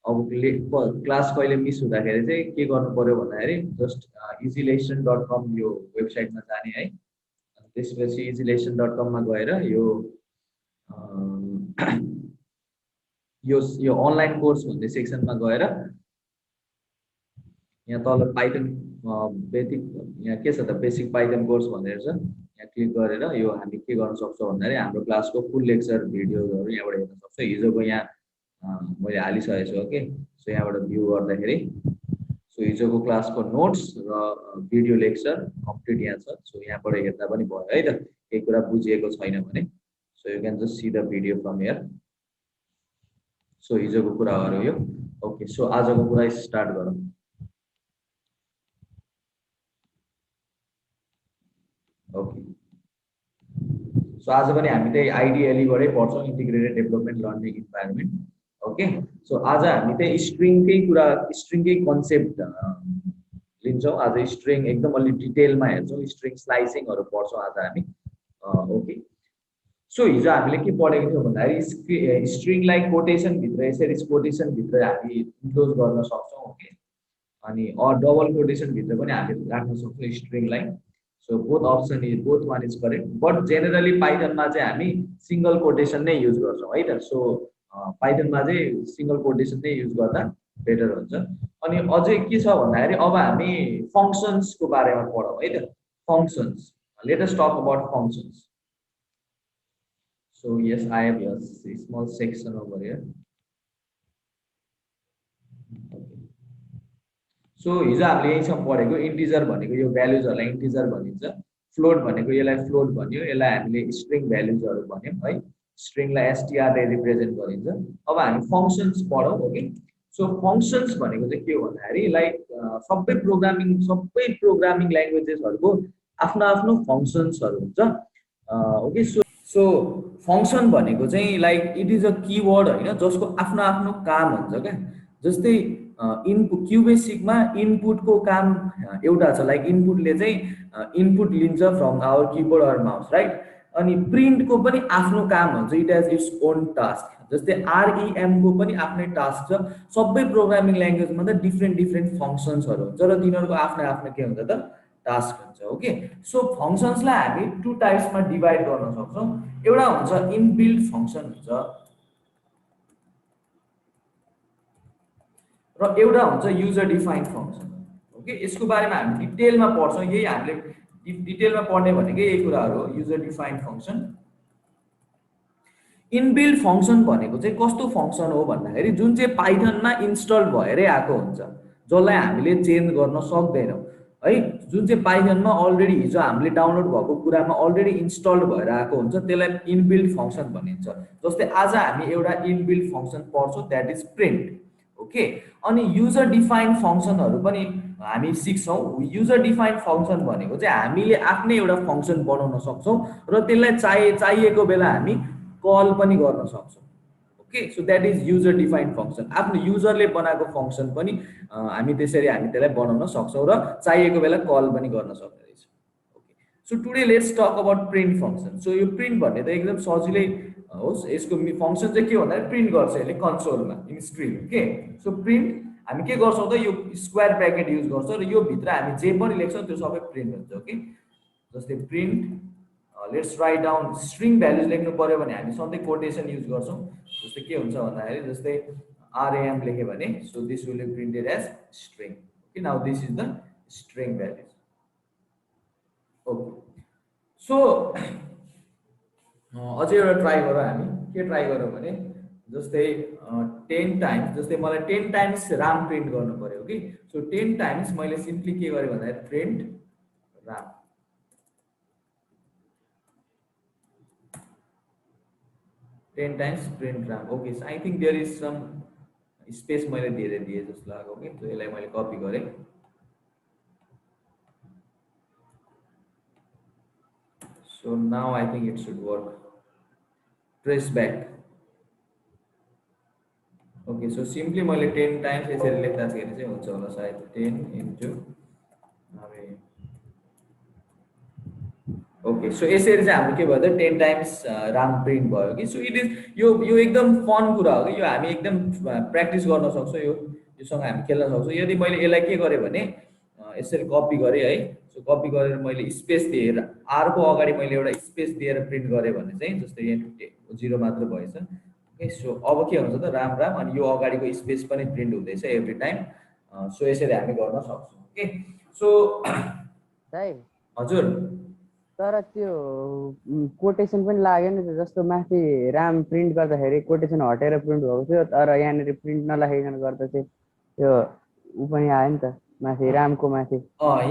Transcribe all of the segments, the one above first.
अब क्लास कहिले मिस हुँदाखेरि चाहिँ के गर्नु पर्यो भन्दाखेरि जस्ट easylection.com यो वेबसाइटमा जाने है। त्यसपछि easylection.com मा गएर यो यो अनलाइन कोर्स भन्ने सेक्सनमा गएर यहाँ तल पाइथन बेसिक यहाँ के छ त बेसिक पाइथन कोर्स भनेर छ। यहाँ क्लिक गरेर यो हामी के गर्न सक्छौँ भन्दाखेरि हाम्रो क्लासको फुल लेक्चर भिडियोहरू यहाँबाट हेर्न सक्छौँ। हिजोको यहाँ मैले हालिसकेको छु ओके। सो यहाँबाट भ्यू गर्दाखेरि सो हिजोको क्लासको नोट्स र भिडियो लेक्चर कम्प्लिट यहाँ छ। सो यहाँबाट हेर्दा पनि भयो है त, केही कुरा बुझिएको छैन भने। So you can just see the video from here. So हिजोको कुराहरू यो ओके। सो आजको कुरा स्टार्ट गरौँ। ओके, सो आज पनि हामी त्यही आइडिएलीबाटै पढ्छौँ, integrated development learning environment. Okay, so आज हामी त्यही स्ट्रिङकै कुरा, स्ट्रिङकै कन्सेप्ट लिन्छौँ। आज स्ट्रिङ एकदम अलि डिटेलमा हेर्छौँ, स्ट्रिङ स्लाइसिङहरू पढ्छौँ आज हामी। ओके, सो हिजो हामीले के पढेको थियौँ भन्दाखेरि स्ट्रिङलाई कोटेसनभित्र यसरी कोटेसनभित्र हामी इन्क्लोज गर्न सक्छौँ। ओके, अनि डबल कोटेसनभित्र पनि हामीले राख्न सक्छौँ स्ट्रिङलाई। So both option is both one is correct, but generally पाइथनमा चाहिँ हामी सिङ्गल कोटेसन नै युज गर्छौँ है त। सो पाइथनमा चाहिँ सिङ्गल कोटेसन नै युज गर्दा बेटर हुन्छ। अनि अझै के छ भन्दाखेरि अब हामी फङ्सन्सको बारेमा पढौँ है त। Functions, let us talk about functions. So yes, I have a small section over here. Okay. So हिजो हामीले यहीँसम्म पढेको इन्टिजर भनेको यो भ्यालुजहरूलाई इन्टिजर भनिन्छ, फ्लोट भनेको यसलाई फ्लोट भन्यो, यसलाई हामीले स्ट्रिङ भ्यालुजहरू भन्यौँ है। स्ट्रिङलाई एसटीआर ले रिप्रेजेन्ट गरिन्छ। अब हामी फङ्सन्स पढौँ। ओके, सो फङ्सन्स भनेको चाहिँ के हो भन्दाखेरि लाइक सबै प्रोग्रामिङ ल्याङ्ग्वेजेसहरूको आफ्नो आफ्नो फङ्सन्सहरू हुन्छ। ओके, सो फङ्सन भनेको चाहिँ like it is a keyword होइन, जसको आफ्नो आफ्नो काम हुन्छ क्या। जस्तै इनपुट क्युबेसिकमा इनपुटको काम एउटा छ, लाइक इनपुटले चाहिँ इनपुट लिन्छ from our keyboard or mouse right. अनि प्रिन्टको पनि आफ्नो काम हुन्छ, it has its own task. जस्तै आरइएमको पनि आफ्नै टास्क छ। सबै प्रोग्रामिङ ल्याङ्ग्वेजमा त डिफ्रेन्ट फङ्सन्सहरू हुन्छ र तिनीहरूको आफ्नो आफ्नो के हुन्छ त टास्क हुन्छ। ओके, सो फङ्सन्सलाई हामी टु टाइप्समा डिभाइड गर्न सक्छौँ। एउटा हुन्छ इनबिल्ट फङ्सन हुन्छ र एउटा हुन्छ युजर डिफाइन्ड फङ्सन। ओके, यसको बारेमा हामी डिटेलमा पढ्छौँ। यही हामीले डिटेलमा पढ्ने भनेकै यही कुराहरू हो, user defined function. Inbuilt function भनेको चाहिँ कस्तो फङ्सन हो भन्दाखेरि जुन चाहिँ पाइथनमा इन्स्टल भएरै आएको हुन्छ, जसलाई हामीले चेन्ज गर्न सक्दैनौँ है। जुन चाहिँ पाइथनमा अलरेडी हिजो हामीले डाउनलोड भएको कुरामा अलरेडी इन्स्टल्ड भएर आएको हुन्छ, त्यसलाई इनबिल्ट फङ्सन भनिन्छ। जस्तै आज हामी एउटा इनबिल्ट फङ्सन पढ्छौँ, द्याट इज प्रिन्ट। ओके, अनि युजर डिफाइन्ड फङ्सनहरू पनि हामी सिक्छौँ। युजर डिफाइन्ड फङ्सन भनेको चाहिँ हामीले आफ्नै एउटा फङ्सन बनाउन सक्छौँ र त्यसलाई चाहिएको बेला हामी कल पनि गर्न सक्छौँ। Okay, so that is user defined function. आफ्नो युजरले बनाएको फङ्सन पनि हामी त्यसलाई बनाउन सक्छौँ र चाहिएको बेला कल पनि गर्न सक्ने रहेछ। Okay, so today let's talk about print function. So यो प्रिन्ट भन्ने त एकदम सजिलै होस्। यसको फङ्सन चाहिँ के भन्दाखेरि प्रिन्ट गर्छ यसले कन्सोलमा in screen. Okay, so print हामी के गर्छौँ त यो स्क्वायर ब्र्याकेट युज गर्छौँ र यो भित्र हामी जे पनि लेख्छौँ त्यो सबै प्रिन्ट हुन्छ। ओके, जस्तै print let's write down string values लेख्नु पर्यो भने हामी सधैँ कोटेसन युज गर्छौँ। जस्तै के हुन्छ भन्दाखेरि जस्तै आरएम लेख्यो भने so this will be printed as string. Okay, now this is the string values. Okay, so अझै एउटा ट्राई गरौँ हामी। के ट्राई गरौँ भने जस्तै 10 टाइम्स, जस्तै मलाई 10 टाइम्स राम प्रिन्ट गर्नु पर्यो। ओके, सो 10 टाइम्स मैले सिम्पली के गरेँ भन्दाखेरि print Ram. 10 times print Ram. Okay, so I think there is some space मैले धेरै दिएँ जस्तो लाग्यो। ओके, सो यसलाई मैले कपी गरेँ। So now I think it should work. Press back. Okay, so simply मैले 10 टाइम्स यसरी लेख्दाखेरि चाहिँ हुन्छ होला सायद 10 इन्टु। ओके, सो यसरी चाहिँ हाम्रो के भयो त 10 टाइम्स राम प्रिन्ट भयो कि। सो इट इज यो एकदम फन कुरा हो कि, यो हामी एकदम प्र्याक्टिस गर्न सक्छौँ, योसँग हामी खेल्न सक्छौँ। यदि मैले यसलाई के गरेँ भने यसरी कपी गरेँ है, सो कपी गरेर मैले स्पेस दिएर आरको अगाडि मैले एउटा स्पेस दिएर प्रिन्ट गरेँ भने चाहिँ, जस्तै यहाँ 0 मात्र भएछ। ओके, सो अब के हुन्छ त राम राम, अनि यो अगाडिको स्पेस पनि प्रिन्ट हुँदैछ एभ्री टाइम। सो यसरी हामी गर्न सक्छौँ। ओके, सो दाइ हजुर तर त्यो कोटेसन पनि लाग्यो नि त, जस्तो माथि राम प्रिन्ट गर्दाखेरि कोटेसन हटेर प्रिन्ट भएको थियो, तर यहाँनिर प्रिन्ट नलागिकन गर्दा चाहिँ त्यो ऊ पनि आयो नि त माथि रामको माथि।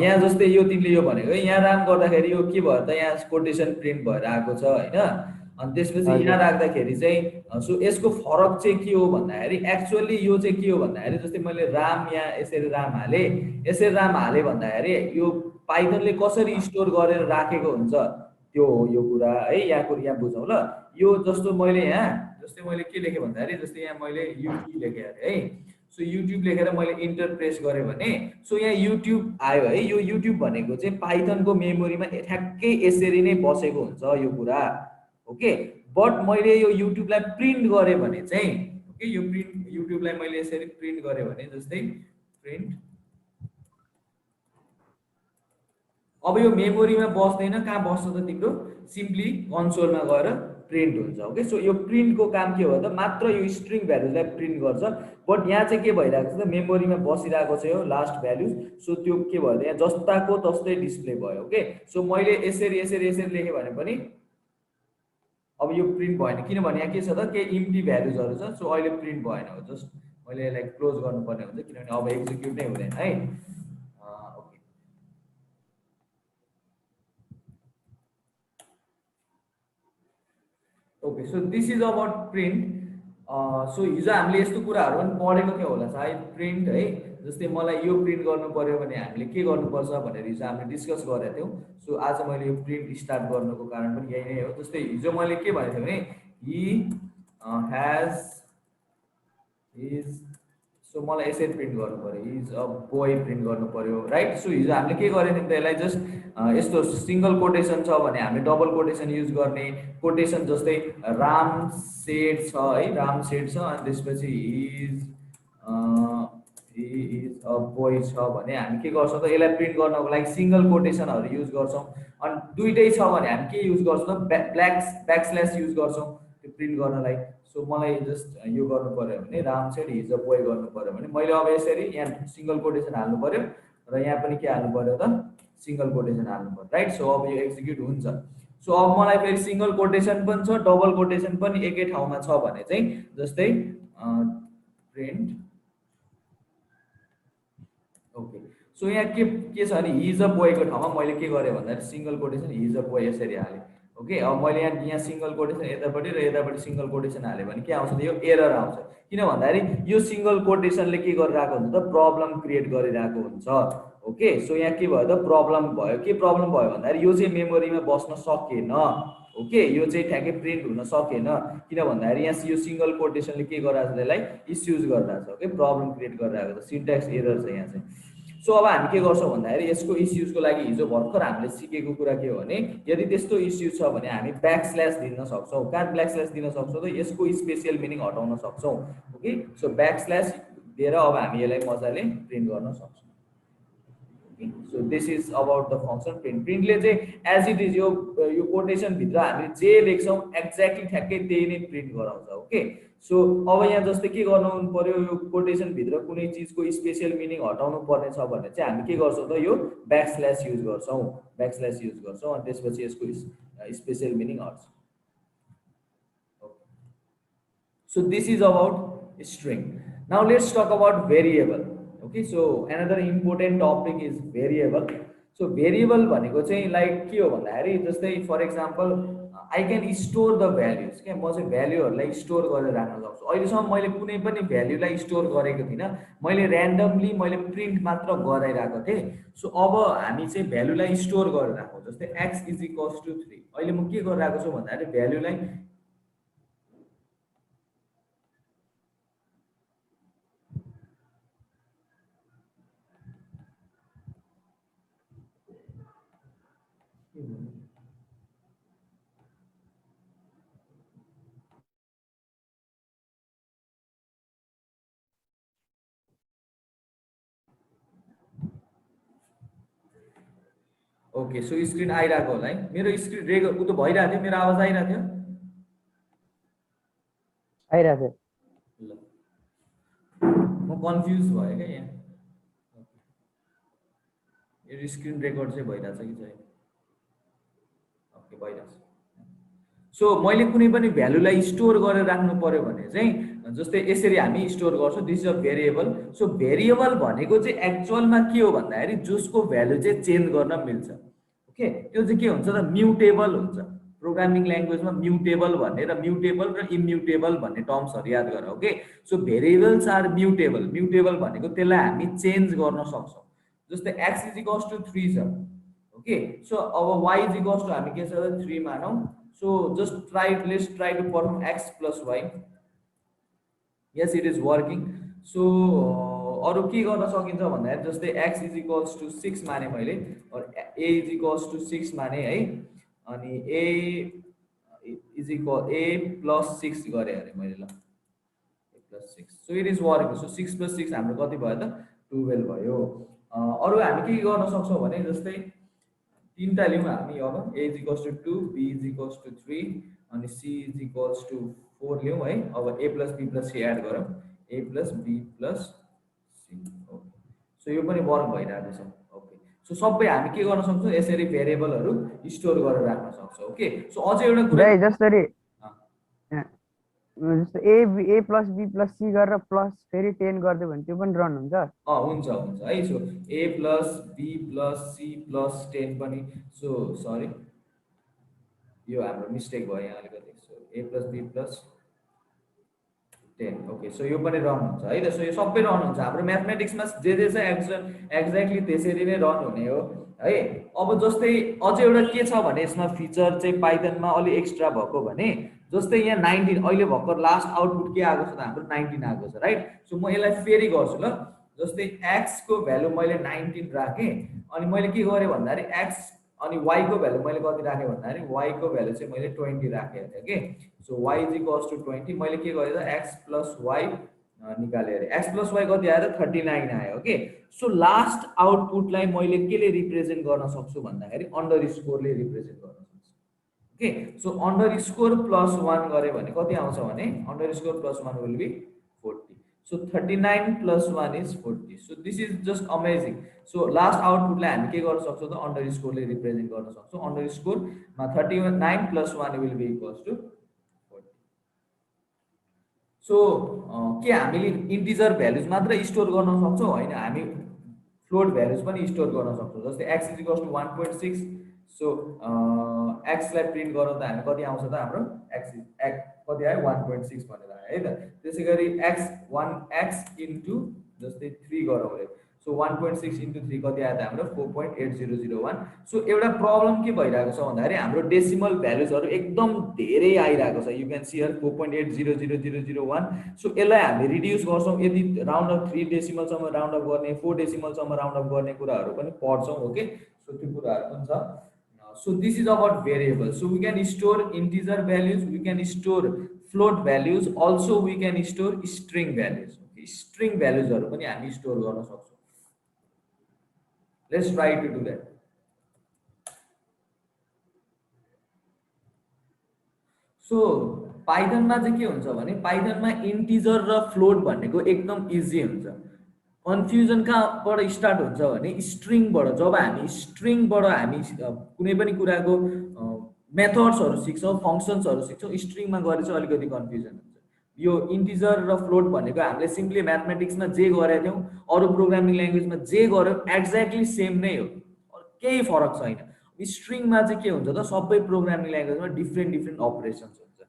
यहाँ जस्तै यो तिमीले यो भनेको है, यहाँ राम गर्दाखेरि यो के भयो त, यहाँ कोटेसन प्रिन्ट भएर आएको छ होइन। अनि त्यसपछि यहाँ हजुर राख्दाखेरि चाहिँ सो यसको फरक चाहिँ के हो भन्दाखेरि, एक्चुअली यो चाहिँ के हो भन्दाखेरि, जस्तै मैले राम यहाँ यसरी राम हालेँ, यसरी राम हालेँ भन्दाखेरि यो पाइथनले कसरी स्टोर गरेर राखेको हुन्छ त्यो हो यो कुरा है। यहाँ बुझौँ ल। यो जस्तो मैले यहाँ जस्तै मैले के लेखेँ भन्दाखेरि, जस्तै यहाँ मैले युट्युब लेखेँ अरे है। सो युट्युब लेखेर मैले इन्टर प्रेस गरेँ भने सो यहाँ युट्युब आयो है। यो युट्युब भनेको चाहिँ पाइथनको मेमोरीमा ठ्याक्कै यसरी नै बसेको हुन्छ यो कुरा। ओके, बट मैले यो युट्युबलाई प्रिन्ट गरेँ भने चाहिँ, ओके, यो प्रिन्ट युट्युबलाई मैले यसरी प्रिन्ट गरेँ भने, जस्तै प्रिन्ट, अब यो मेमोरीमा बस्दैन, कहाँ बस्छ त तिम्रो, सिम्पली कन्सोलमा गएर प्रिन्ट हुन्छ। ओके, सो यो प्रिन्टको काम के हो त, मात्र यो स्ट्रिङ भ्यालुजलाई प्रिन्ट गर्छ। बट यहाँ चाहिँ के भइरहेको छ त, मेमोरीमा बसिरहेको छ यो लास्ट भ्यालु। सो त्यो के भयो त, यहाँ जस्ताको तस्तै डिस्प्ले भयो। ओके, सो मैले यसरी यसरी यसरी लेखेँ भने पनि अब यो प्रिन्ट भएन, किनभने यहाँ के छ त, केही इम्टी भ्यालुजहरू छ। सो अहिले प्रिन्ट भएन हो, जस्ट मैले यसलाई क्लोज गर्नुपर्ने हुन्छ, किनभने अब एक्जिक्युट नै हुँदैन है। Okay, okay, so this is about print. So हिजो हामीले यस्तो कुराहरू पनि पढेको थियौँ होला सायद, प्रिन्ट है। जस्तै मलाई यो प्रिन्ट गर्नु पर्यो भने हामीले के गर्नुपर्छ भनेर हिजो हामीले डिस्कस गरेका थियौँ। सो आज मैले यो प्रिन्ट स्टार्ट गर्नुको कारण पनि यही नै हो। जस्तै हिजो मैले के भनेको थिएँ भने, हि ह्याज इज, सो मलाई यसरी प्रिन्ट गर्नु पऱ्यो, इज अ बोय प्रिन्ट गर्नु पऱ्यो, राइट। सो हिजो हामीले के गरेको थियौँ त, यसलाई जस्ट यस्तो सिङ्गल कोटेसन छ भने हामीले डबल कोटेसन युज गर्ने। कोटेसन जस्तै राम सेड छ है, राम सेड छ, अनि त्यसपछि इज अ बोय छ भने हामी के गर्छौँ त, यसलाई प्रिन्ट गर्नको लागि सिङ्गल कोटेसनहरू युज गर्छौँ। अनि दुइटै छ भने हामी के युज गर्छौँ त, ब्याकस्ल्यास युज गर्छौँ त्यो प्रिन्ट गर्नलाई। सो मलाई जस्ट यो गर्नु पऱ्यो भने, Ram shed his a boy गर्नु पऱ्यो भने मैले अब यसरी यहाँ सिङ्गल कोटेसन हाल्नु पऱ्यो, र यहाँ पनि के हाल्नु पऱ्यो त, सिङ्गल कोटेसन हाल्नु पऱ्यो, राइट। सो अब यो एक्जिक्युट हुन्छ। सो अब मलाई फेरि सिङ्गल कोटेसन पनि छ, डबल कोटेसन पनि एकै ठाउँमा छ भने चाहिँ, जस्तै प्रिन्ट, ओके, सो यहाँ के छ भने, हिज अ बोयको ठाउँमा मैले के गरेँ भन्दाखेरि single quotation his a boy यसरी हालेँ। ओके, अब मैले यहाँ सिङ्गल कोटेसन यतापट्टि र यतापट्टि सिङ्गल कोटेसन हालेँ भने के आउँछ त, यो एरर आउँछ। किन भन्दाखेरि यो सिङ्गल कोटेसनले के गरिरहेको हुन्छ त, प्रब्लम क्रिएट गरिरहेको हुन्छ। ओके, सो यहाँ के भयो त, प्रब्लम भयो। के प्रब्लम भयो भन्दाखेरि यो चाहिँ मेमोरीमा बस्न सकेन। ओके, यो चाहिँ ठ्याक्कै प्रिन्ट हुन सकेन, किन भन्दाखेरि यहाँ यो सिङ्गल कोटेसनले के गरिरहेको छ, त्यसलाई इस्युज गरिरहेको छ। ओके, प्रब्लम क्रिएट गरिरहेको छ, सिन्ट्याक्स एरर छ यहाँ चाहिँ। सो अब हामी के गर्छौँ भन्दाखेरि, यसको इस्युजको लागि हिजो भर्खर हामीले सिकेको कुरा के हो भने, यदि त्यस्तो इस्युज छ भने हामी ब्याकस्ल्यास दिन सक्छौँ। कहाँ ब्याकस्ल्यास दिन सक्छौँ त, यसको स्पेसियल मिनिङ हटाउन सक्छौँ। ओके, सो ब्याकस्ल्यास दिएर अब हामी यसलाई मजाले प्रिन्ट गर्न सक्छौँ। So this is about the function print. प्रिन्टले चाहिँ एज इट इज यो कोटेसनभित्र हामीले जे लेख्छौँ एक्ज्याक्टली ठ्याक्कै त्यही नै प्रिन्ट गराउँछ। ओके, सो अब यहाँ जस्तै के गर्नु पर्यो, यो कोटेसनभित्र कुनै चिजको स्पेसियल मिनिङ हटाउनु पर्ने छ भने चाहिँ हामी के गर्छौँ त, यो ब्याकस्ल्यास युज गर्छौँ, ब्याकस्ल्यास युज गर्छौँ, अनि त्यसपछि यसको स्पेसियल मिनिङ हट्छ। So this is about string. Now let's talk about variable. Okay, so another important topic is variable. So variable भनेको चाहिँ लाइक के हो भन्दाखेरि, जस्तै for example I can store the values. क्या म चाहिँ भ्याल्युहरूलाई स्टोर गरेर राख्न सक्छु। अहिलेसम्म मैले कुनै पनि भ्याल्युलाई स्टोर गरेको थिइनँ, मैले ऱ्यान्डमली मैले प्रिन्ट मात्र गराइरहेको थिएँ। सो अब हामी चाहिँ भ्याल्युलाई स्टोर गरेर राखौँ। जस्तै एक्स इज इक्वल्स टु 3, अहिले म के गरिरहेको छु भन्दाखेरि भ्याल्युलाई ओके, सो स्क्रिन आइरहेको होला है, मेरो स्क्रिन ऊ त भइरहेको थियो, मेरो आवाज आइरहेको थियो। आइरहेको ल म कन्फ्युज भएँ क्या यहाँ, यो स्क्रिन रेकर्ड चाहिँ भइरहेछ कि चाहिँ। ओके, भइरहेछ। सो मैले कुनै पनि भ्यालुलाई स्टोर गरेर राख्नु पर्यो भने चाहिँ जस्तै यसरी हामी स्टोर गर्छौँ, this is a variable. So variable भनेको चाहिँ एक्चुअलमा के हो भन्दाखेरि जसको भ्यालु चाहिँ चेन्ज गर्न मिल्छ। ओके, त्यो चाहिँ के हुन्छ त, म्युटेबल हुन्छ। प्रोग्रामिङ ल्याङ्ग्वेजमा म्युटेबल भन्ने र म्युटेबल र इम्युटेबल भन्ने टर्म्सहरू याद गर। Okay, so variables are mutable. Mutable भनेको त्यसलाई हामी चेन्ज गर्न सक्छौँ। जस्तै एक्स इज इक्वल्स टु 3 छ। ओके, सो अब y इज इक्वल्स टु हामी के छ त 3 मानौँ। So just let's try to perform x plus y। Yes, it is working. So अरू के गर्न सकिन्छ भन्दाखेरि जस्तै x इज इक्वल्स टु 6 माने मैले, a इज इक्वल्स टु 6 माने है, अनि a is equal a plus 6 गरेँ अरे मैले, ल a plus 6। So it is working. So 6 plus 6 हाम्रो कति भयो त 12 भयो। अरू हामी के गर्न सक्छौँ भने जस्तै तीनटा लिउँ हामी अब, a is equals to 2, b is equals to 3 अनि c इज इक्वल्स टु 4 लिउँ है। अब a plus b plus c add गरौँ, a plus b plus c। Okay, so यो पनि वर्क भइरहेको छ। ओके, सो सबै हामी के गर्न सक्छौँ, यसरी भेरिएबलहरू स्टोर गरेर राख्न सक्छौँ। ओके, सो अझै एउटा कुरा जसरी जस्तो ए प्लस बी प्लस सी गरेर प्लस फेरि 10 गरिदियो भने त्यो पनि रन हुन्छ। हुन्छ हुन्छ है। So a plus b plus c plus 10 पनि, सो सरी यो हाम्रो मिस्टेक भयो यहाँ अलिकति। So a plus b plus 10। Okay, so यो पनि रन हुन्छ है त। सो यो सबै रन हुन्छ हाम्रो म्याथमेटिक्समा, जे छ एक्ज्याक्टली त्यसरी नै रन हुने हो है। अब जस्तै अझै एउटा के छ भने यसमा फिचर चाहिँ पाइथनमा अलि एक्स्ट्रा भएको भने जस्तै यहाँ 19 अहिले भर्खर लास्ट आउटपुट के आएको छ त हाम्रो 19 आएको छ, राइट। सो म यसलाई फेरि गर्छु ल। जस्तै x को भ्यालु मैले 19 राखेँ, अनि मैले के गरेँ भन्दाखेरि x अनि y को भ्यालु मैले कति राखेँ भन्दाखेरि y को भ्यालु चाहिँ मैले 20 राखेँ अरे के। So y is equals to 20। मैले के गरेँ त x प्लस y निकालेँ अरे, x प्लस y कति आयो त 39 आयो। ओके, सो लास्ट आउटपुटलाई मैले केले रिप्रेजेन्ट गर्न सक्छु भन्दाखेरि अन्डर स्कोरले रिप्रेजेन्ट गर्न सक्छु। Okay, so underscore plus 1 गऱ्यो भने कति आउँछ भने underscore plus 1 will be 40। So 39 plus 1 is 40। So this is just amazing. So last आउटपुटलाई हामी के गर्न सक्छौँ त अन्डर स्कोरले रिप्रेजेन्ट गर्न सक्छौँ। अन्डर स्कोरमा 39 plus 1 will be equals to 40। So के हामीले इन्टिजर भ्यालुज मात्र स्टोर गर्न सक्छौँ? होइन, हामी फ्लोट भ्यालुज पनि स्टोर गर्न सक्छौँ। जस्तै x is equals to 1.6। So एक्सलाई प्रिन्ट गरौँ त हामी कति आउँछ त हाम्रो x कति आयो 1.6 भनेर आयो है त। त्यसै गरी x इन्टु जस्तै 3 गरौँ अरे। सो 1.6 इन्टु 3 कति आयो त हाम्रो 4.8001। सो एउटा प्रब्लम के भइरहेको छ भन्दाखेरि हाम्रो डेसिमल भ्यालुजहरू एकदम धेरै आइरहेको छ। You can see here 4.800001। So यसलाई हामी रिड्युस गर्छौँ, यदि राउन्ड अफ 3 डेसिमलसम्म राउन्ड अफ गर्ने, 4 डेसिमलसम्म राउन्ड अफ गर्ने कुराहरू पनि पढ्छौँ। ओके, सो त्यो कुराहरू पनि छ। So this is about variables. So we can store integer values, we can store float values, also we can store string values. Okay, string values haru pani हामी store गर्न सक्छौं. Let's try to do that. So Python मा चाहिँ के हुन्छ भने Python मा integer र फ्लोट भन्नेको एकदम इजी हुन्छ। कन्फ्युजन कहाँबाट स्टार्ट हुन्छ भने स्ट्रिङबाट। जब हामी स्ट्रिङबाट हामी कुनै पनि कुराको मेथड्सहरू सिक्छौँ, फङ्सन्सहरू सिक्छौँ, स्ट्रिङमा गएर चाहिँ अलिकति कन्फ्युजन हुन्छ। यो इन्टिजर र फ्लोट भनेको हामीले सिम्पली म्याथमेटिक्समा जे गरेका थियौँ, अरू प्रोग्रामिङ ल्याङ्ग्वेजमा जे गर्यो एक्ज्याक्टली सेम नै हो, केही फरक छैन। स्ट्रिङमा चाहिँ के हुन्छ त सबै प्रोग्रामिङ ल्याङ्ग्वेजमा डिफ्रेन्ट डिफ्रेन्ट अपरेसन्स हुन्छ,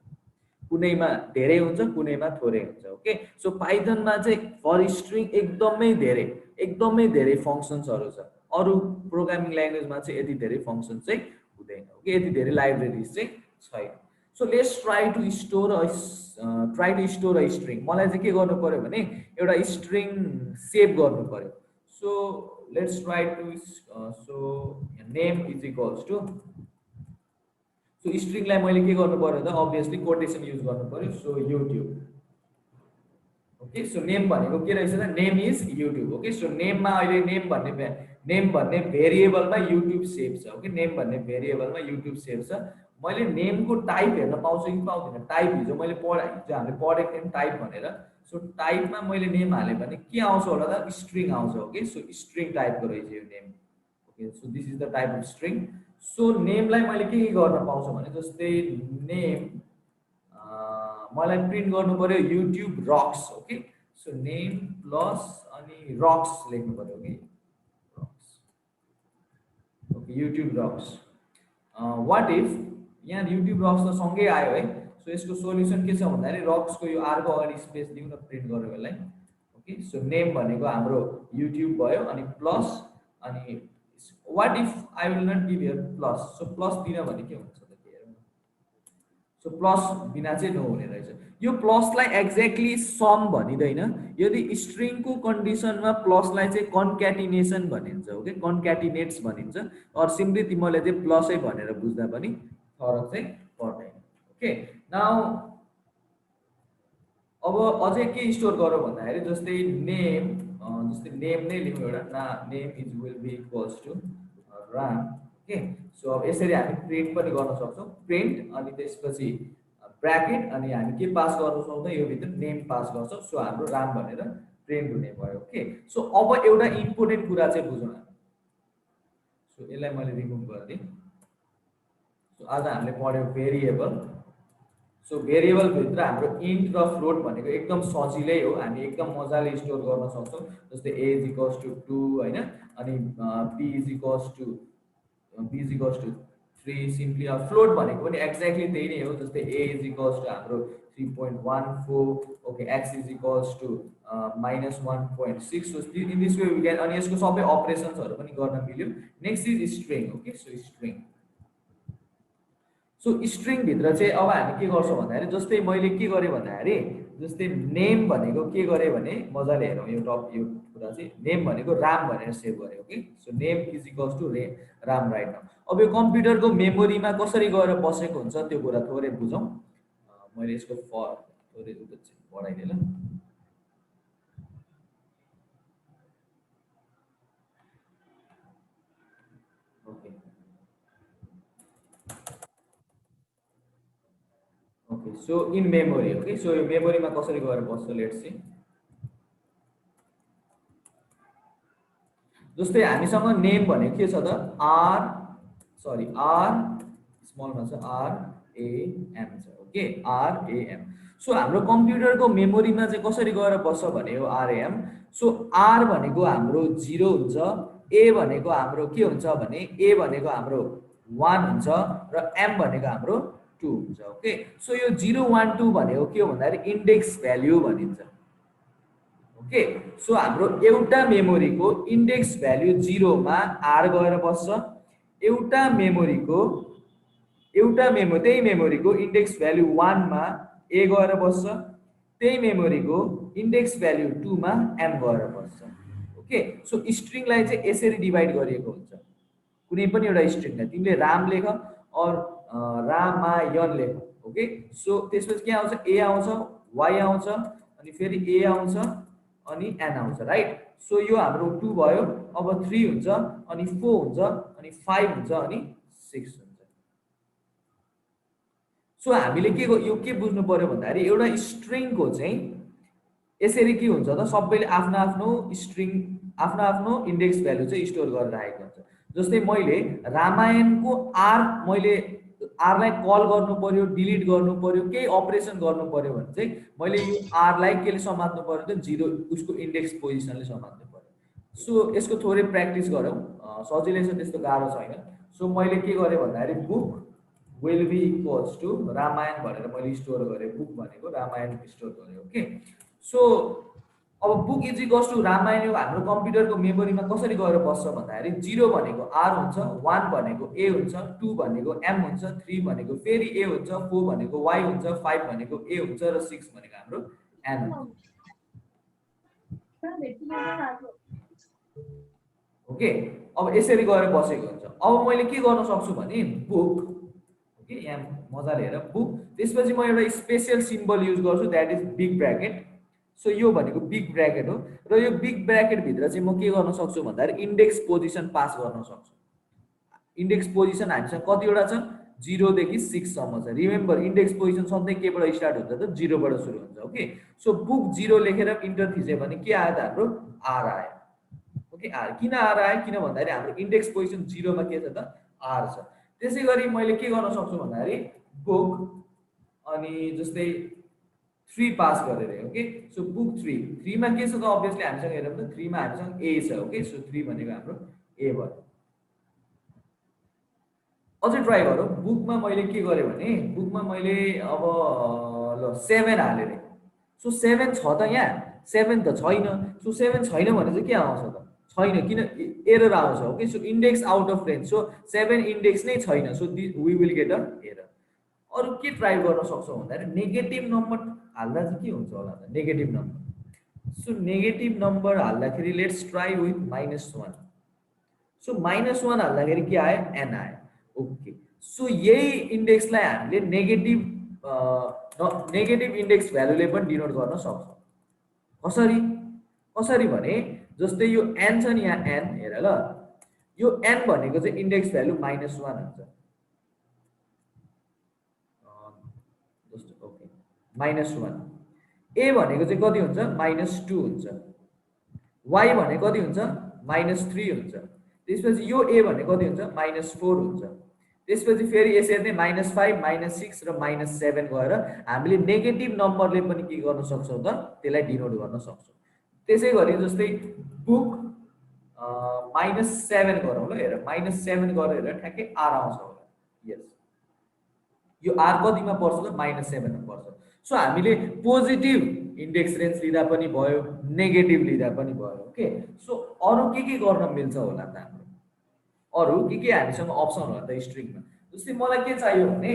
कुनैमा धेरै हुन्छ कुनैमा थोरै हुन्छ। ओके, सो पाइथनमा चाहिँ फर स्ट्रिङ एकदमै धेरै फङ्सन्सहरू छ। अरू प्रोग्रामिङ ल्याङ्ग्वेजमा चाहिँ यति धेरै फङ्सन चाहिँ हुँदैन। ओके, यति धेरै लाइब्रेरिज चाहिँ छैन। So let's try to store a string. मलाई चाहिँ के गर्नु पर्यो भने एउटा स्ट्रिङ सेभ गर्नु पर्यो। So let's try to so name is equals to, so स्ट्रिङलाई मैले के गर्नु पर्यो त अभियसली कोटेसन युज गर्नु पर्यो। So YouTube, okay so name भनेको के रहेछ त name is YouTube okay so नेममा अहिले नेम भन्ने भेरिएबलमा युट्युब सेभ छ ओके नेम भन्ने भेरिएबलमा युट्युब सेभ छ मैले नेमको टाइप हेर्न पाउँछु कि पाउँदिनँ टाइप हिजो मैले हिजो हामीले पढेको थियौँ टाइप भनेर सो टाइपमा मैले नेम हालेँ भने के आउँछ होला त स्ट्रिङ आउँछ ओके सो स्ट्रिङ टाइपको रहेछ यो name okay so this is the type of string so नेमलाई मैले के गर्न पाउँछु भने जस्तै नेम मलाई प्रिन्ट गर्नु पर्यो YouTube rocks okay so name plus अनि रक्स लेख्नु पर्यो okay rocks okay YouTube rocks what if यहाँ युट्युब रक्स त सँगै आयो है सो यसको सोल्युसन के छ भन्दाखेरि रक्सको यो आरको अगाडि स्पेस दिउँ न प्रिन्ट गरौँ यसलाई ओके सो नेम भनेको हाम्रो युट्युब भयो अनि प्लस अनि what if I will not give here plus so plus दिन भने के हुन्छ त के हेरौँ सो प्लस बिना चाहिँ नहुने रहेछ यो प्लसलाई एक्ज्याक्टली सम भनिँदैन यदि स्ट्रिङको कन्डिसनमा प्लसलाई चाहिँ कन्क्याटिनेसन भनिन्छ ओके कन्क्याटिनेट्स भनिन्छ अर सिम्पली तिमीले चाहिँ प्लसै भनेर बुझ्दा पनि फरक चाहिँ पर्दैन ओके नाउ अब अझै के स्टोर गरौँ भन्दाखेरि जस्तै नेम नै लिउँ एउटा name is will be equals to Ram okay so अब यसरी हामी प्रिन्ट पनि गर्न सक्छौँ प्रिन्ट अनि त्यसपछि ब्राकेट अनि हामी के पास गर्न सक्छौँ यो भित्र नेम पास गर्छौँ सो हाम्रो राम भनेर प्रिन्ट हुने भयो ओके सो अब एउटा इम्पोर्टेन्ट कुरा चाहिँ बुझौँ हामी सो यसलाई मैले रिमुभ गरिदिएँ सो आज हामीले पढ्यौँ भेरिएबल सो भेरिएबल भित्र हाम्रो इन्ट र फ्लोट भनेको एकदम सजिलै हो हामी एकदम मजाले स्टोर गर्न सक्छौँ जस्तै a इज इक्वल्स टु 2 हैन अनि b is equals to 3 simply अब फ्लोट भनेको पनि एक्ज्याक्टली त्यही नै हो जस्तै a इज इक्वल्स टु हाम्रो 3.14 okay x is equals to -1.6 so in this way we can अनि यसको सबै अपरेसन्सहरु पनि गर्न मिल्यो next is string okay so string भित्र चाहिँ अब हामी के गर्छौँ भन्दाखेरि जस्तै मैले के गरेँ भन्दाखेरि जस्तै नेम भनेको के गरेँ भने मजाले हेरौँ यो कुरा चाहिँ नेम भनेको राम भनेर सेभ गरेँ okay so name is equals to Ram right now अब यो कम्प्युटरको मेमोरीमा कसरी गएर बसेको हुन्छ त्यो कुरा थोरै बुझौँ मैले यसको थोरै बढाइदिएँ ल okay so in memory okay so यो मेमोरीमा कसरी गएर बस्छ लेट्स सी जस्तै हामीसँग नेम भनेको के छ त आर स्मलमा छ RAM छ ओके RAM सो हाम्रो कम्प्युटरको मेमोरीमा चाहिँ कसरी गएर बस्छ भने यो RAM सो R भनेको हाम्रो 0 हुन्छ A भनेको हाम्रो के हुन्छ भने A भनेको हाम्रो 1 हुन्छ र M भनेको हाम्रो 2 हुन्छ ओके सो यो 0 1 2 भनेको के हो भन्दाखेरि इन्डेक्स भ्याल्यु भनिन्छ ओके सो हाम्रो एउटा मेमोरीको इन्डेक्स भ्याल्यु 0 मा R गएर बस्छ एउटा त्यही मेमोरीको इन्डेक्स भ्याल्यु 1 मा A गएर बस्छ त्यही मेमोरीको इन्डेक्स भ्याल्यु 2 मा M गएर बस्छ ओके सो स्ट्रिङलाई चाहिँ यसरी डिभाइड गरिएको हुन्छ कुनै पनि एउटा स्ट्रिङलाई तिमीले राम लेख और रामायण लेख ओके सो त्यसपछि के आउँछ A आउँछ Y आउँछ अनि फेरि A आउँछ अनि N आउँछ राइट सो यो हाम्रो 2 भयो अब 3 हुन्छ अनि 4 हुन्छ अनि 5 हुन्छ अनि 6 हुन्छ सो हामीले के बुझ्नु पर्यो भन्दाखेरि एउटा स्ट्रिङको चाहिँ यसरी के हुन्छ त सबैले आफ्नो स्ट्रिङ आफ्नो इन्डेक्स भ्यालु चाहिँ स्टोर गरेर राखेको हुन्छ जस्तै मैले रामायणको मैले आरलाई कल गर्नु पर्यो डिलिट गर्नु पर्यो केही अपरेसन गर्नु पर्यो भने चाहिँ मैले यो आरलाई केले समात्नु पर्यो त 0 उसको इन्डेक्स पोजिसनले समात्नु पर्यो सो यसको थोरै प्र्याक्टिस गरौँ सजिलै छ त्यस्तो गाह्रो छैन सो मैले के गरेँ भन्दाखेरि book will be equals to Ramayana भनेर मैले स्टोर गरेँ बुक भनेको रामायण स्टोर गरेँ ओके सो अब book is equals to Ramayana यो हाम्रो कम्प्युटरको मेमोरीमा कसरी गएर बस्छ भन्दाखेरि 0 भनेको R हुन्छ 1 भनेको A हुन्छ 2 भनेको M हुन्छ 3 भनेको फेरि A हुन्छ 4 भनेको Y हुन्छ 5 भनेको A हुन्छ र 6 भनेको हाम्रो N हुन्छ ओके अब यसरी गएर बसेको हुन्छ अब मैले के गर्न सक्छु भने बुक ओके यहाँ मजाले हेर बुक त्यसपछि म एउटा स्पेशल सिम्बल युज गर्छु that is big bracket so यो भनेको बिग ब्र्याकेट हो र यो बिग ब्र्याकेट भित्र चाहिँ म के गर्न सक्छु भन्दाखेरि इन्डेक्स पोजिसन पास गर्न सक्छु। इन्डेक्स पोजिसन हामीसँग कतिवटा छ 0 देखि 6 सम्म छ। रिमेम्बर इन्डेक्स पोजिसन सधैँ केबाट स्टार्ट हुन्छ त 0 बाट सुरु हुन्छ। ओके सो बुक 0 लेखेर इन्टर थिच्यो भने के आयो त हाम्रो आर आयो। ओके आर किन आर आयो किन भन्दाखेरि हाम्रो इन्डेक्स पोजिसन 0 मा के छ त आर छ। त्यसै गरी मैले के गर्न सक्छु भन्दाखेरि बुक अनि जस्तै 3 पास गरेर ओके सो बुक 3 मा के छ त अभियसली हामीसँग हेरौँ त 3 मा हामीसँग ए छ। ओके सो 3 भनेको हाम्रो ए भयो। अझै ट्राई गरौँ। बुकमा मैले के गरेँ भने बुकमा मैले अब ल 7 हालेँ रे। सो 7 छ त यहाँ 7 त छैन। सो 7 छैन भने चाहिँ के आउँछ त छैन किन एरर आउँछ। Okay so index out of range. So 7 index नै छैन। So we will get a error. अरू के ट्राई गर्न सक्छौँ भन्दाखेरि नेगेटिभ नम्बर हाल्दा चाहिँ के हुन्छ होला त negative number. So negative number हाल्दाखेरि लेट्स ट्राई विथ -1। सो -1 हाल्दाखेरि के आयो एन आयो। ओके सो यही इन्डेक्सलाई हामीले नेगेटिभ इन्डेक्स भ्यालुले पनि डिनोट गर्न सक्छौँ। कसरी कसरी भने जस्तै यो एन छ नि यहाँ एन हेर ल यो एन भनेको चाहिँ इन्डेक्स भ्यालु -1 हुन्छ। ओके -1 ए भनेको चाहिँ कति हुन्छ -2 हुन्छ। वाई भनेको कति हुन्छ -3 हुन्छ। त्यसपछि यो ए भनेको कति हुन्छ -4 हुन्छ। त्यसपछि फेरि यसरी नै -5 -6 र -7 गएर हामीले नेगेटिभ नम्बरले पनि के गर्न सक्छौँ त त्यसलाई डिनोट गर्न सक्छौँ। त्यसै गरी जस्तै बुक -7 गरौँ ल हेर -7 गरेर ठ्याक्कै आर आउँछ होला। यस यो आर कतिमा पर्छ त -7 मा पर्छ। सो हामीले पोजिटिभ इन्डेक्स रेन्ज लिँदा पनि भयो नेगेटिभ लिँदा पनि भयो। ओके सो अरू के गर्न मिल्छ होला त हाम्रो अरू के हामीसँग अप्सन होला त स्ट्रिङमा। जस्तै मलाई के चाहियो भने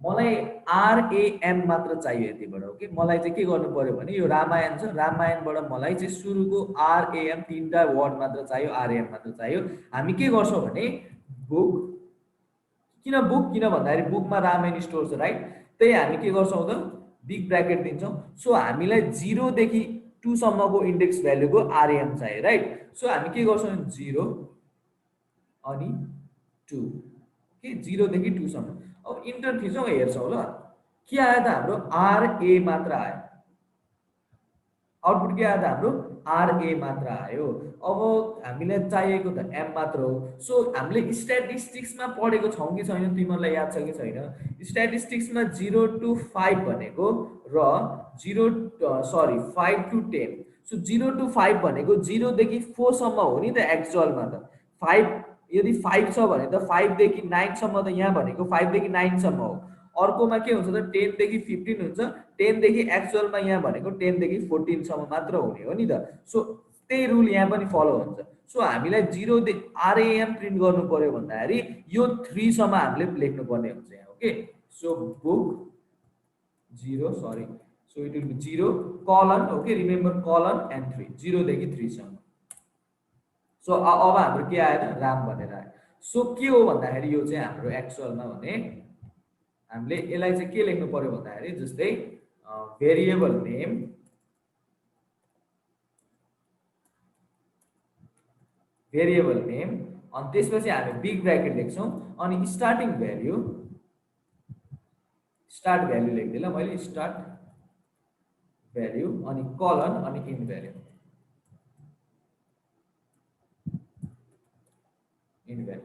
मलाई आरएएम मात्र चाहियो यतिबाट। ओके मलाई चाहिँ के गर्नु पर्यो भने यो रामायण छ रामायणबाट मलाई चाहिँ सुरुको आरएएम 3टा वर्ड मात्र चाहियो आरएएम मात्र चाहियो। हामी के गर्छौँ भने बुक किन भन्दाखेरि बुकमा रामायण स्टोर छ राइट। त्यही हामी के गर्छौँ त बिग ब्र्याकेट दिन्छौँ। सो हामीलाई 0 देखि 2 सम्मको इन्डेक्स भ्यालुको आरएएम चाहियो राइट। सो हामी के गर्छौँ 0 अनि 2 के 0 देखि 2 सम्म। अब इन्टर थिचौँ हेर्छौँ ल के आयो त हाम्रो आरए मात्र आयो। आउटपुट के आयो त हाम्रो आरए मात्र आयो। अब हामीलाई चाहिएको त एम मात्र हो। सो हामीले स्ट्याटिस्टिक्समा पढेको छौँ कि छैन तिमीहरूलाई याद छ कि छैन। स्ट्याटिस्टिक्समा 0 to 5 भनेको र 5 to 10। सो 0 to 5 भनेको 0 देखि 4 सम्म हो नि त एक्चुअलमा त 5 यदि 5 छ भने त 5 देखि 9 सम्म त यहाँ भनेको 5 देखि 9 सम्म हो। अर्कोमा के हुन्छ त 10 देखि 15 हुन्छ। 10 देखि एक्चुअलमा यहाँ भनेको 10 देखि 14 सम्म मात्र हुने हो नि त। सो त्यही रुल यहाँ पनि फलो हुन्छ। सो हामीलाई 0 आरएएम प्रिन्ट गर्नु पर्यो भन्दाखेरि यो 3 सम्म हामीले लेख्नु पर्ने हुन्छ यहाँ। Okay so book 0 so it will be 0 colon. Okay remember colon and 3 0 देखि 3 सम्म। सो अब हाम्रो के आयो त राम भनेर आयो। सो के हो भन्दाखेरि यो चाहिँ हाम्रो एक्चुअलमा भने हामीले यसलाई चाहिँ के लेख्नु पर्यो भन्दाखेरि जस्तै भेरिएबल नेम अनि त्यसपछि हामी बिग ब्र्याकेट लेख्छौँ अनि स्टार्ट भ्यालु लेख्दिएँ ल मैले स्टार्ट भ्यालु अनि कलन अनि इन भ्यालु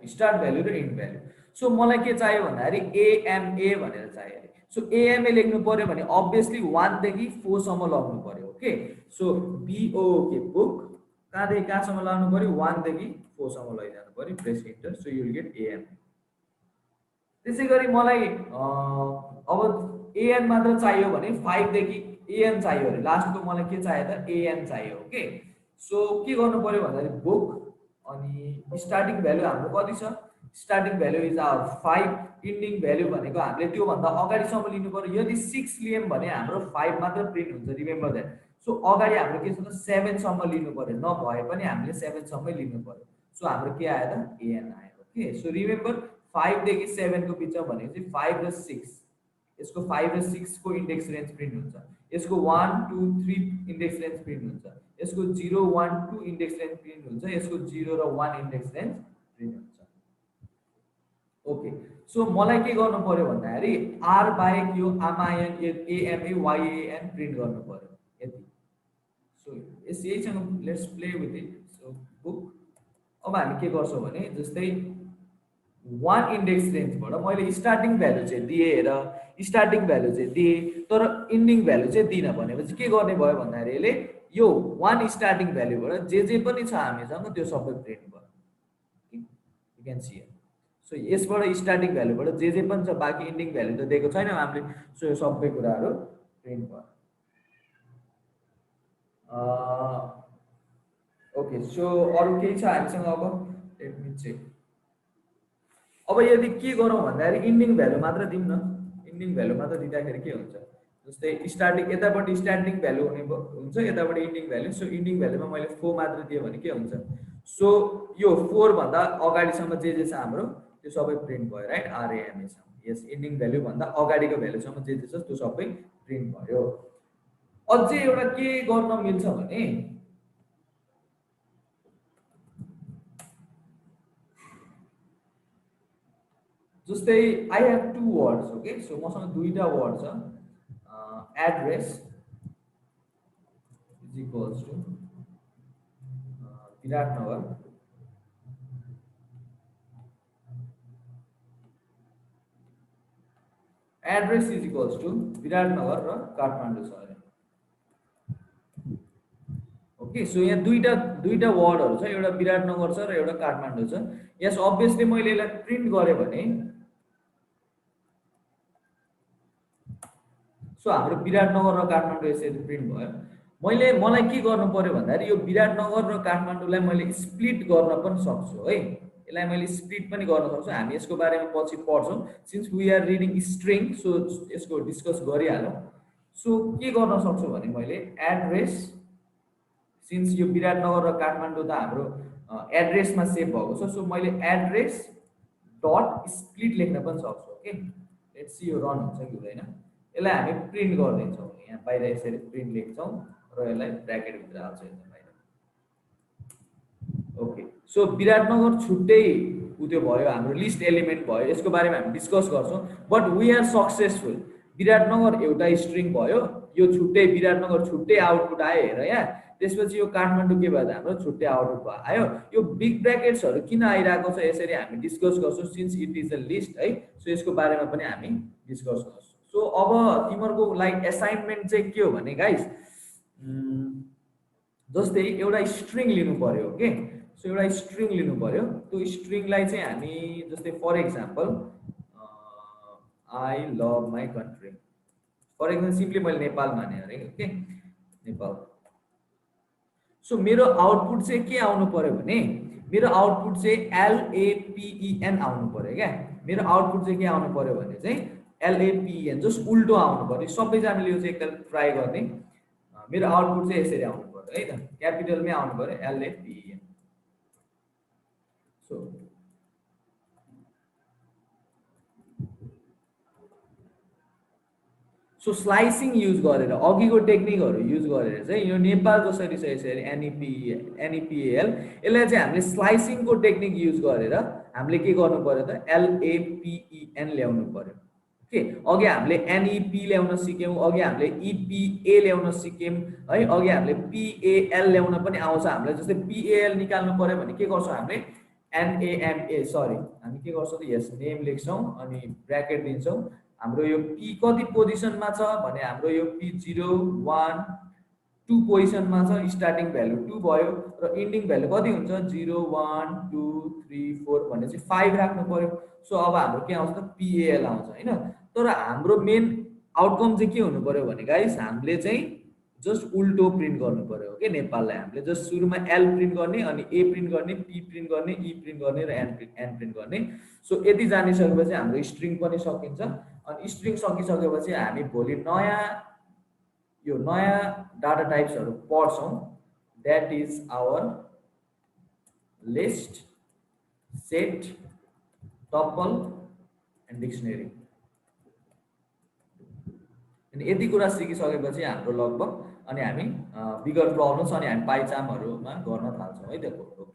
स्टार्ट भ्यालु र इन भ्यालु। सो मलाई के चाहियो भन्दाखेरि एएमए भनेर चाहियो। सो एएमए लेख्नु पर्यो भने अभियसली 1 देखि 4 सम्म लग्नु पर्यो। ओके सो बीओके बुक कहाँदेखि कहाँसम्म लानु पर्यो 1 देखि 4 सम्म लैजानु पर्यो। Press enter so you will get AM. त्यसै गरी मलाई अब एएन मात्र चाहियो भने 5 देखि एएन चाहियो भने लास्टको मलाई के चाहियो त एएन चाहियो। ओके सो के गर्नु पर्यो भन्दाखेरि बुक अनि स्टार्टिङ भ्यालु हाम्रो कति छ starting value is our 5 ending value भनेको हामीले त्यो भन्दा अगाडिसम्म लिनु पर्यो। यदि 6 लियौँ भने हाम्रो 5 मात्र प्रिन्ट हुन्छ। Remember that. सो अगाडि हाम्रो के छ त 7 सम्म लिनु पर्यो नभए पनि हामीले 7 सम्मै लिनु पर्यो। सो हाम्रो के आयो त एएन आयो। ओके सो रिमेम्बर 5 देखि 7 को बिचमा भनेको चाहिँ 5 र 6 यसको 5 र 6 को इन्डेक्स रेन्ज प्रिन्ट हुन्छ। यसको 1 2 3 इन्डेक्स रेन्ज प्रिन्ट हुन्छ, यसको 0 1 2 इन्डेक्स रेन्ज प्रिन्ट हुन्छ, यसको 0 र 1 इन्डेक्स रेन्ज प्रिन्ट हुन्छ। ओके, सो मलाई के गर्नु पर्यो भन्दाखेरि आर बाहेक यो आमायन एएमए वाइएएन प्रिन्ट गर्नु पर्यो यति। सो यहीसँग let's play with it. So book अब हामी के गर्छौँ भने जस्तै 1 इन्डेक्स रेन्जबाट मैले स्टार्टिङ भ्यालु चाहिँ दिएँ र स्टार्टिङ भ्यालु चाहिँ दिएँ तर इन्डिङ भ्यालु चाहिँ दिन भनेपछि के गर्ने भयो भन्दाखेरि यसले यो 1 स्टार्टिङ भ्यालुबाट जे पनि छ हामीसँग त्यो सबै प्रिन्ट भयो। You can see. सो यसबाट स्टार्टिङ भ्यालुबाट जे पनि छ बाँकी इन्डिङ भ्यालु त दिएको छैन हामीले, सो यो सबै कुराहरू प्रिन्ट भयो। ओके, सो अरू केही छ हामीसँग? अब लेट मी चेक। अब यदि के गरौँ भन्दाखेरि इन्डिङ भ्यालु मात्र दिउँ न। इन्डिङ भ्यालु मात्र दिँदाखेरि के हुन्छ जस्तै स्टार्टिङ यतापट्टि स्टार्टिङ भ्यालु हुन्छ यतापट्टि इन्डिङ भ्यालु। सो इन्डिङ भ्यालुमा मैले 4 मात्र दिएँ भने के हुन्छ, सो यो 4 भन्दा अगाडिसम्म जे छ हाम्रो त्यो सबै प्रिन्ट भयो राइट, आरएएमएसम्म। यस, इन्डिङ भ्यालु भन्दा अगाडिको भ्यालुसम्म जे छ त्यो सबै प्रिन्ट भयो। अझै एउटा के गर्न मिल्छ भने जस्तै I have 2 words. Okay, so मसँग दुईटा वर्ड छ, address is equals to Biratnagar, address is equals to Biratnagar र काठमाडौँ छ अरे। ओके, सो यहाँ दुईटा वर्डहरू छ, एउटा विराटनगर छ र एउटा काठमाडौँ छ। यस, अभियसली मैले यसलाई प्रिन्ट गरेँ भने सो हाम्रो विराटनगर र काठमाडौँ यसरी प्रिन्ट भयो। मलाई के गर्नु पर्यो भन्दाखेरि यो विराटनगर र काठमाडौँलाई मैले स्प्लिट गर्न पनि सक्छु है, यसलाई मैले स्प्लिट पनि गर्न सक्छु। हामी यसको बारेमा पछि पढ्छौँ, since we are reading string, so यसको डिस्कस गरिहालौँ। सो के गर्न सक्छु भने मैले एड्रेस, सिन्स यो विराटनगर र काठमाडौँ त हाम्रो एड्रेसमा सेभ भएको छ, सो मैले एड्रेस डट स्प्लिट लेख्न पनि सक्छु। ओके, लेट्स सी यो रन हुन्छ कि हुँदैन। यसलाई हामी प्रिन्ट गरिदिन्छौँ, यहाँ बाहिर यसरी प्रिन्ट लेख्छौँ र यसलाई ब्र्याकेटभित्र हाल्छौँ यता बाहिर। ओके, सो विराटनगर छुट्टै त्यो भयो, हाम्रो लिस्ट एलिमेन्ट भयो, यसको बारेमा हामी डिस्कस गर्छौँ। But we are successful, Biratnagar एउटा स्ट्रिङ भयो, यो छुट्टै विराटनगर छुट्टै आउटपुट आयो हेर यहाँ। त्यसपछि यो काठमाडौँ के भयो त हाम्रो छुट्टै आउटपुट आयो। यो बिग ब्र्याकेट्सहरू किन आइरहेको छ यसरी हामी डिस्कस गर्छौँ, since it is a list है। सो यसको बारेमा पनि हामी डिस्कस गर्छौँ। सो अब तिमीहरूको लाइक एसाइनमेन्ट चाहिँ के हो भने गाइस, जस्तै एउटा स्ट्रिङ लिनु पर्यो। ओके, सो एउटा स्ट्रिङ लिनु पर्यो, त्यो स्ट्रिङलाई चाहिँ हामी जस्तै for example I love my country, for example simply मैले नेपाल माने अरे। ओके, नेपाल। सो मेरो आउटपुट चाहिँ के आउनु पर्यो भने मेरो आउटपुट चाहिँ LAPEN आउनु पर्यो क्या। मेरो आउटपुट चाहिँ के आउनु पर्यो भने चाहिँ LAPEN, जस्ट उल्टो आउनु पर्यो। सबैजनाले यो चाहिँ एकताल ट्राई गर्ने। मेरो आउटपुट चाहिँ यसरी आउनु पर्यो है त, क्यापिटलमै आउनु पर्यो LAPEN। सो स्लाइसिङ युज गरेर अघिको टेक्निकहरू युज गरेर चाहिँ यो नेपाल जसरी छ यसरी NEPAL, यसलाई चाहिँ हामीले स्लाइसिङको टेक्निक युज गरेर हामीले के गर्नु पर्यो त LAPEN ल्याउनु पर्यो। ओके, अघि हामीले NEP ल्याउन सिक्यौँ, अघि हामीले EPA ल्याउन सिक्यौँ है, अघि हामीले PAL ल्याउन पनि आउँछ हामीलाई। जस्तै PAL निकाल्नु पर्यो भने के गर्छौँ हामीले NAMA, सरी हामी के गर्छौँ त यस नेम लेख्छौँ अनि ब्र्याकेट दिन्छौँ। हाम्रो यो P कति पोजिसनमा छ भने हाम्रो यो P 0 1 2 पोजिसनमा छ, स्टार्टिङ भ्यालु 2 भयो र इन्डिङ भ्यालु कति हुन्छ 0 1 2 3 4 भने चाहिँ 5 राख्नु पर्यो। सो अब हाम्रो के आउँछ त PAL आउँछ हैन। तर हाम्रो मेन आउटकम चाहिँ के हुनु पर्यो भने गाइस हामीले चाहिँ जस्ट उल्टो प्रिन्ट गर्नु पर्यो। ओके, नेपाललाई हामीले जस्ट सुरुमा L प्रिन्ट गर्ने अनि A प्रिन्ट गर्ने, P प्रिन्ट गर्ने, E प्रिन्ट गर्ने र N प्रिन्ट गर्ने। सो यति जानिसकेपछि हाम्रो स्ट्रिङ पनि सकिन्छ। अनि स्ट्रिङ सकिसकेपछि हामी भोलि नयाँ डाटा टाइप्सहरू पढ्छौँ, that is our list, set, tuple and dictionary. अनि यति कुरा सिकिसकेपछि हाम्रो लगभग अनि हामी बिगर प्रब्लम्स अनि हामी पाइचामहरूमा गर्न थाल्छौँ है त्यो कोड।